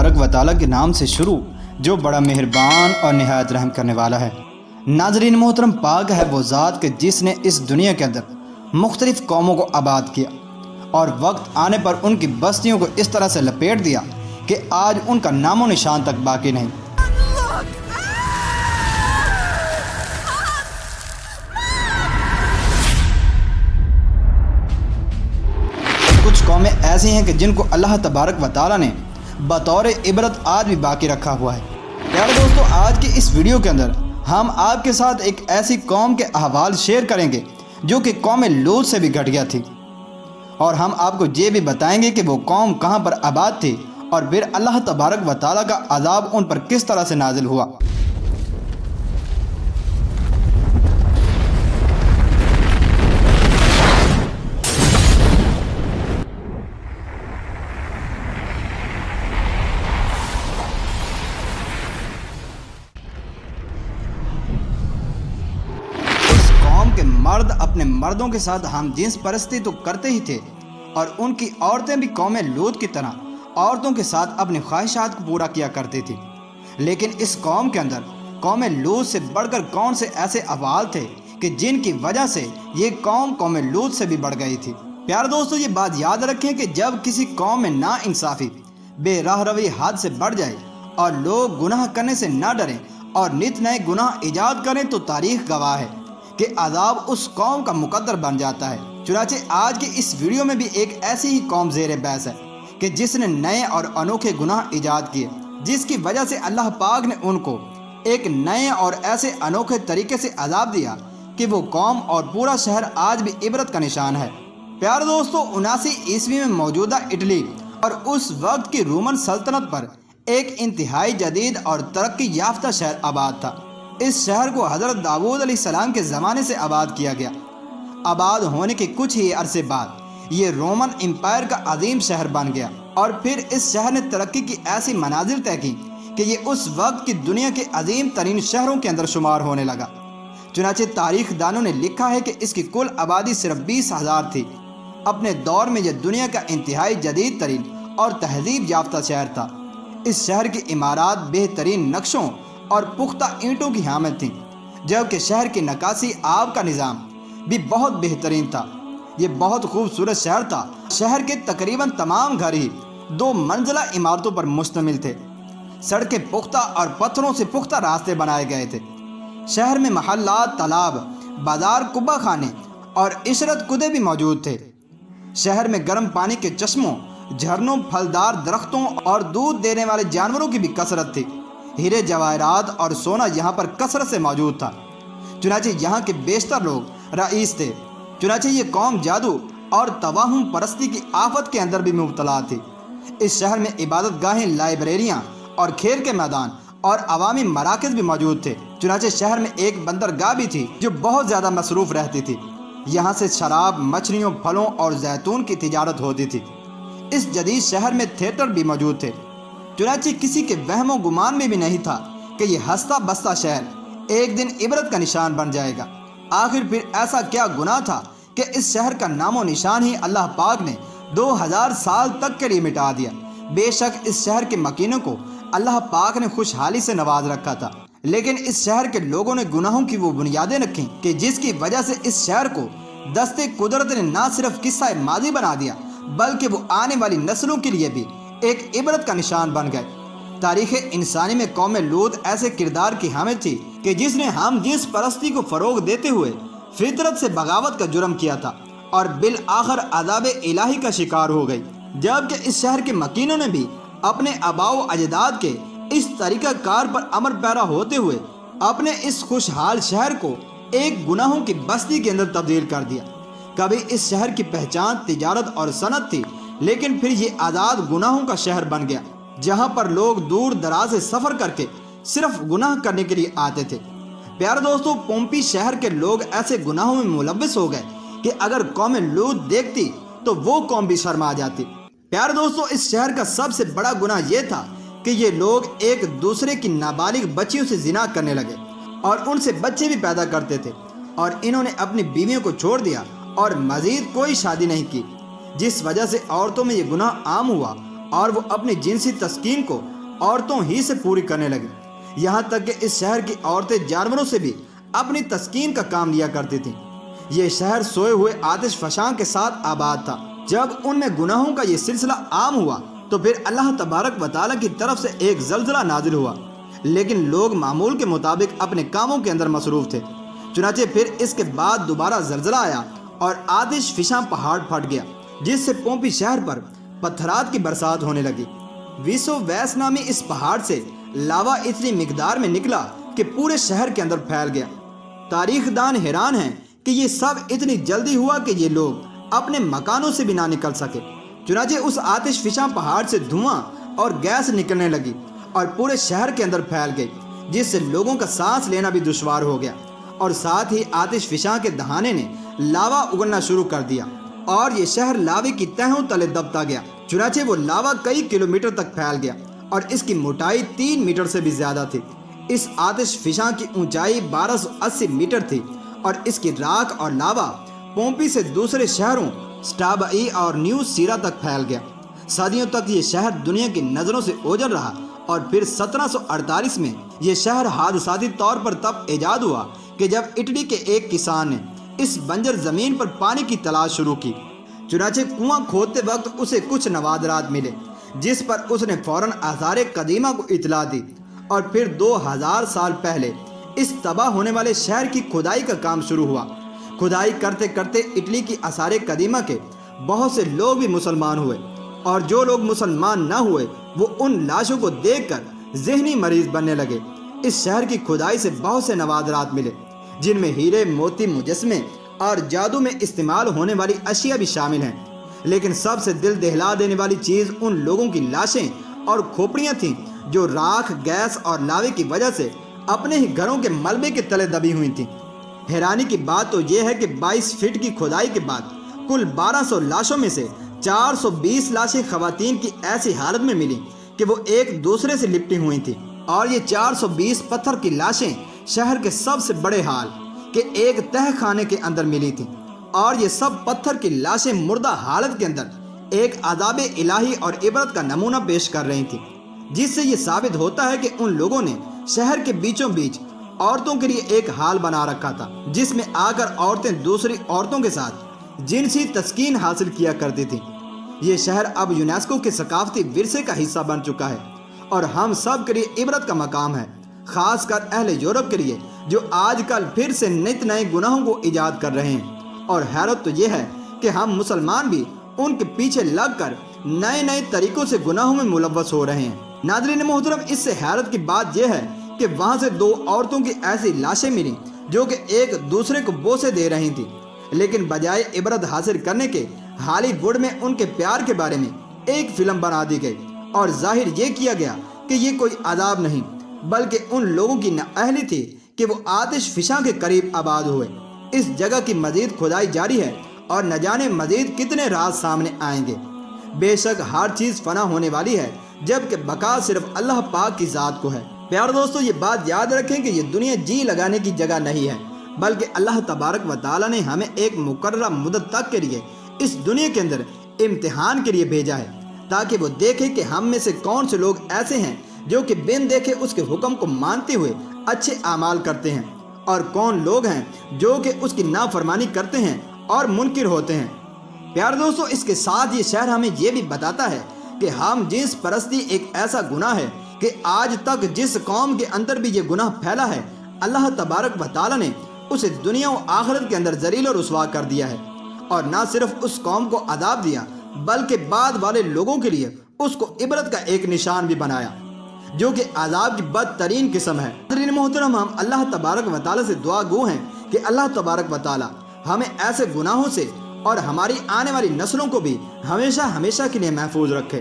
तबारक व तआला के नाम से शुरू जो बड़ा मेहरबान और निहायत रहम करने वाला है। नाज़रीन मोहतरम, पाक है वो ज़ात के जिसने इस दुनिया के अंदर मुख्तलिफ़ कौमों को आबाद किया और वक्त आने पर उनकी बस्तियों को इस तरह से लपेट दिया कि आज उनका नामो निशान तक बाकी नहीं। कुछ कौमें ऐसी हैं कि जिनको अल्लाह तबारक व तआला ने बतौर इबरत आज भी बाकी रखा हुआ है। प्यारे दोस्तों, आज की इस वीडियो के अंदर हम आपके साथ एक ऐसी कौम के अहवाल शेयर करेंगे जो कि कौम लूत से भी घटिया थी, और हम आपको ये भी बताएंगे कि वो कौम कहाँ पर आबाद थी और फिर अल्लाह तबारक व तआला का अज़ाब उन पर किस तरह से नाजिल हुआ। के मर्द अपने मर्दों के साथ हम जिन्स परस्ती तो करते ही थे, और उनकी औरतें भी कौम लूत की तरह औरतों के साथ अपनी ख्वाहिशात को पूरा किया करती थी। लेकिन इस कौम के अंदर कौम लूत से बढ़कर कौन से ऐसे अवाल थे कि जिनकी वजह से ये कौम लूत से भी बढ़ गई थी। प्यारे दोस्तों, ये बात याद रखें कि जब किसी कौम में नाइंसाफ़ी बेराह रवी हद से बढ़ जाए और लोग गुनाह करने से ना डरें और नित नए गुनाह ईजाद करें तो तारीख़ गवाह है कि अज़ाब उस कौम का मुकद्दर बन जाता है। चुनांचे आज की इस वीडियो में भी एक ऐसी ही कौम ज़ेरे बहस है कि जिसने नए और अनोखे गुनाह ईजाद किए, जिसकी वजह से अल्लाह पाक ने उनको एक नए और ऐसे अनोखे तरीके से अज़ाब दिया कि वो कौम और पूरा शहर आज भी इबरत का निशान है। प्यारे दोस्तों, 79 ईस्वी में मौजूदा इटली और उस वक्त की रोमन सल्तनत पर एक इंतहाई जदीद और तरक्की याफ्ता शहर आबाद था। इस शहर को हज़रत दाऊद अलैहिस्सलाम के ज़माने से आबाद किया गया। आबाद होने के कुछ ही अरसे बाद ये रोमन एम्पायर का अजीम शहर बन गया, और फिर इस शहर ने तरक्की की ऐसी मनाजिल तय की कि ये उस वक्त की दुनिया के अजीम तरीन शहरों के अंदर शुमार होने लगा। चुनांचे तारीख दानों ने लिखा है कि इसकी कुल आबादी सिर्फ 20,000 थी। अपने दौर में यह दुनिया का इंतहाई जदीद तरीन और तहजीब याफ्ता शहर था। इस शहर की इमारत बेहतरीन नक्शों और पुख्ता ईंटों की हामिल थी, जबकि शहर की नक्काशी आब का निज़ाम भी बहुत बेहतरीन था। ये बहुत खूबसूरत शहर था। शहर के तकरीबन तमाम घर ही 2 मंजिला इमारतों पर मुश्तमिल थे। सड़कें पुख्ता और पत्थरों से पुख्ता रास्ते बनाए गए थे। शहर में महल्लात, तालाब, बाजार, कुब्बा खाने और इशरत कुदे भी मौजूद थे। शहर में गर्म पानी के चश्मों, झरनों, फलदार दरख्तों और दूध देने वाले जानवरों की भी कसरत थी। हीरे जवाहरात और सोना यहाँ पर कसरत से मौजूद था। चुनांचे यहाँ के बेशतर लोग रईस थे। चुनांचे ये कौम जादू और तवाहुम परस्ती की आफत के अंदर भी मुब्तला थी। इस शहर में इबादत गाहें, लाइब्रेरियाँ और खेल के मैदान और अवामी मराकज़ भी मौजूद थे। चुनांचे शहर में एक बंदरगाह भी थी जो बहुत ज़्यादा मसरूफ़ रहती थी। यहाँ से शराब, मछलियों, फलों और जैतून की तिजारत होती थी। इस जदीद शहर में थिएटर भी मौजूद थे। चुनांचे किसी के वहमो गुमान में भी नहीं था कि यह हंसता बसता शहर एक दिन इबरत का निशान बन जाएगा। आखिर फिर ऐसा क्या गुनाह था कि इस शहर का नामो निशान ही अल्लाह पाक ने 2000 साल तक के लिए मिटा दिया। बेशक इस शहर के मकीनों को अल्लाह पाक ने खुशहाली से नवाज रखा था, लेकिन इस शहर के लोगों ने गुनाहों की वो बुनियादें रखीं कि जिसकी वजह से इस शहर को दस्ते कुदरत ने ना सिर्फ किस्सा माजी बना दिया, बल्कि वो आने वाली नस्लों के लिए भी एक इबरत का निशान बन गए। तारीख़ इंसानी में कौम लूत ऐसे किरदार की हामिल थी कि जिसने हम जिस परस्ती को फ़रोग देते हुए फितरत से बगावत का जुर्म किया था और बिल आखिर अज़ाब इलाही का शिकार हो गई। जबकि इस शहर के मकीनों ने भी अपने आबाओ अजदाद के इस तरीक़ा कार पर अमर पैरा होते हुए अपने इस खुशहाल शहर को एक गुनाहों की बस्ती के अंदर तब्दील कर दिया। कभी इस शहर की पहचान तिजारत और सनत थी, लेकिन फिर ये आज़ाद गुनाहों का शहर बन गया, जहाँ पर लोग दूर दराज से सफ़र करके सिर्फ गुनाह करने के लिए आते थे। प्यारे दोस्तों, पोम्पी शहर के लोग ऐसे गुनाहों में मुलव्वस हो गए कि अगर कौम लूत देखती तो वो कौम भी शर्मा जाती। प्यारे दोस्तों, इस शहर का सबसे बड़ा गुनाह ये था कि ये लोग एक दूसरे की नाबालिग बच्चियों से जिना करने लगे और उनसे बच्चे भी पैदा करते थे, और इन्होंने अपनी बीवियों को छोड़ दिया और मज़ीद कोई शादी नहीं की, जिस वजह से औरतों में ये गुनाह आम हुआ اور وہ اپنی جنسی تسکین کو عورتوں ہی سے پوری کرنے لگے، یہاں تک کہ اس شہر کی عورتیں جانوروں سے بھی اپنی تسکین کا کام لیا کرتی تھیں۔ یہ شہر سوئے ہوئے آتش فشاں کے ساتھ آباد تھا۔ جب ان میں گناہوں کا یہ سلسلہ عام ہوا تو پھر اللہ تبارک و تعالیٰ کی طرف سے ایک زلزلہ نازل ہوا، لیکن لوگ معمول کے مطابق اپنے کاموں کے اندر مصروف تھے۔ چنانچہ پھر اس کے بعد دوبارہ زلزلہ آیا اور آتش فشاں پہاڑ پھٹ گیا، جس سے پومپی شہر پر پتھرات کی برسات ہونے لگی۔ ویسو ویس نامی اس پہاڑ سے لاوا اتنی مقدار میں نکلا کہ پورے شہر کے اندر پھیل گیا۔ تاریخ دان حیران ہیں کہ یہ سب اتنی جلدی ہوا کہ یہ لوگ اپنے مکانوں سے بھی نہ نکل سکے۔ چنانچہ اس آتش فشاں پہاڑ سے دھواں اور گیس نکلنے لگی اور پورے شہر کے اندر پھیل گئی، جس سے لوگوں کا سانس لینا بھی دشوار ہو گیا، اور ساتھ ہی آتش فشاں کے دہانے نے لاوا اگلنا شروع کر دیا اور یہ شہر لاوے کی تہوں تلے دبتا گیا۔ چنانچہ وہ لاوا کئی کلومیٹر تک پھیل گیا اور اس کی موٹائی 3 میٹر سے بھی زیادہ تھی۔ اس آتش فشاں کی اونچائی 1280 میٹر تھی اور اس کی راکھ اور لاوا پومپی سے دوسرے شہروں سٹابئی اور نیو سیرا تک پھیل گیا۔ صدیوں تک یہ شہر دنیا کی نظروں سے اوجھل رہا اور پھر 1748 میں یہ شہر حادثاتی طور پر تب ایجاد ہوا کہ جب اٹلی کے ایک کسان نے اس بنجر زمین پر پانی کی تلاش شروع کی۔ چنانچہ کنواں کھودتے وقت اسے کچھ نوادرات ملے، جس پر اس نے فوراً آثار قدیمہ کو اطلاع دی اور پھر 2000 سال پہلے اس تباہ ہونے والے شہر کی کھدائی کا کام شروع ہوا۔ کھدائی کرتے کرتے اٹلی کی آثار قدیمہ کے بہت سے لوگ بھی مسلمان ہوئے، اور جو لوگ مسلمان نہ ہوئے وہ ان لاشوں کو دیکھ کر ذہنی مریض بننے لگے۔ اس شہر کی کھدائی سے بہت سے نوادرات ملے، جن میں ہیرے، موتی، مجسمے اور جادو میں استعمال ہونے والی اشیاء بھی شامل ہیں، لیکن سب سے دل دہلا دینے والی چیز ان لوگوں کی لاشیں اور کھوپڑیاں تھیں جو راکھ، گیس اور لاوے کی وجہ سے اپنے ہی گھروں کے ملبے کے تلے دبی ہوئی تھیں۔ حیرانی کی بات تو یہ ہے کہ 22 فٹ کی کھدائی کے بعد کل 1200 لاشوں میں سے 420 لاشیں خواتین کی ایسی حالت میں ملی کہ وہ ایک دوسرے سے لپٹی ہوئی تھیں، اور یہ 420 پتھر کی لاشیں شہر کے سب سے بڑے حال کہ ایک تہ خانے کے اندر ملی تھیں، اور یہ سب پتھر کی لاشیں مردہ حالت کے اندر ایک عذاب الہی اور عبرت کا نمونہ پیش کر رہی تھیں، جس سے یہ ثابت ہوتا ہے کہ ان لوگوں نے شہر کے بیچوں بیچ عورتوں کے لیے ایک حال بنا رکھا تھا، جس میں آ کر عورتیں دوسری عورتوں کے ساتھ جنسی تسکین حاصل کیا کرتی تھیں۔ یہ شہر اب یونیسکو کے ثقافتی ورثے کا حصہ بن چکا ہے اور ہم سب کے لیے عبرت کا مقام ہے، خاص کر اہل یورپ کے لیے جو آج کل پھر سے نت نئے گناہوں کو ایجاد کر رہے ہیں۔ اور حیرت تو یہ ہے کہ ہم مسلمان بھی ان کے پیچھے لگ کر نئے نئے طریقوں سے گناہوں میں ملوث ہو رہے ہیں۔ ناظرین محترم، اس سے حیرت کی بات یہ ہے کہ وہاں سے 2 عورتوں کی ایسی لاشیں ملیں جو کہ ایک دوسرے کو بوسے دے رہی تھیں، لیکن بجائے عبرت حاصل کرنے کے ہالی ووڈ میں ان کے پیار کے بارے میں ایک فلم بنا دی گئی اور ظاہر یہ کیا گیا کہ یہ کوئی عذاب نہیں بلکہ ان لوگوں کی نااہلی تھی کہ وہ آتش فشاں کے قریب آباد ہوئے۔ اس جگہ کی مزید کھدائی جاری ہے اور نہ جانے مزید کتنے راز سامنے آئیں گے۔ بے شک ہر چیز فنا ہونے والی ہے، جبکہ بقا صرف اللہ پاک کی ذات کو ہے۔ پیارے دوستو، یہ بات یاد رکھیں کہ یہ دنیا جی لگانے کی جگہ نہیں ہے، بلکہ اللہ تبارک و تعالیٰ نے ہمیں ایک مقررہ مدت تک کے لیے اس دنیا کے اندر امتحان کے لیے بھیجا ہے، تاکہ وہ دیکھے کہ ہم میں سے کون سے لوگ ایسے ہیں جو کہ بن دیکھے اس کے حکم کو مانتے ہوئے اچھے اعمال کرتے ہیں، اور کون لوگ ہیں جو کہ اس کی نافرمانی کرتے ہیں اور منکر ہوتے ہیں۔ پیارے دوستو، اس کے ساتھ یہ شہر ہمیں یہ بھی بتاتا ہے کہ ہم جنس پرستی ایک ایسا گناہ ہے کہ آج تک جس قوم کے اندر بھی یہ گناہ پھیلا ہے، اللہ تبارک و تعالیٰ نے اسے دنیا و آخرت کے اندر ذلیل و رسوا کر دیا ہے، اور نہ صرف اس قوم کو عذاب دیا بلکہ بعد والے لوگوں کے لیے اس کو عبرت کا ایک نشان بھی بنایا، جو کہ عذاب کی بدترین قسم ہے۔ حضرین محترم، ہم اللہ تبارک و تعالیٰ سے دعا گو ہیں کہ اللہ تبارک و تعالیٰ ہمیں ایسے گناہوں سے اور ہماری آنے والی نسلوں کو بھی ہمیشہ کے لیے محفوظ رکھے۔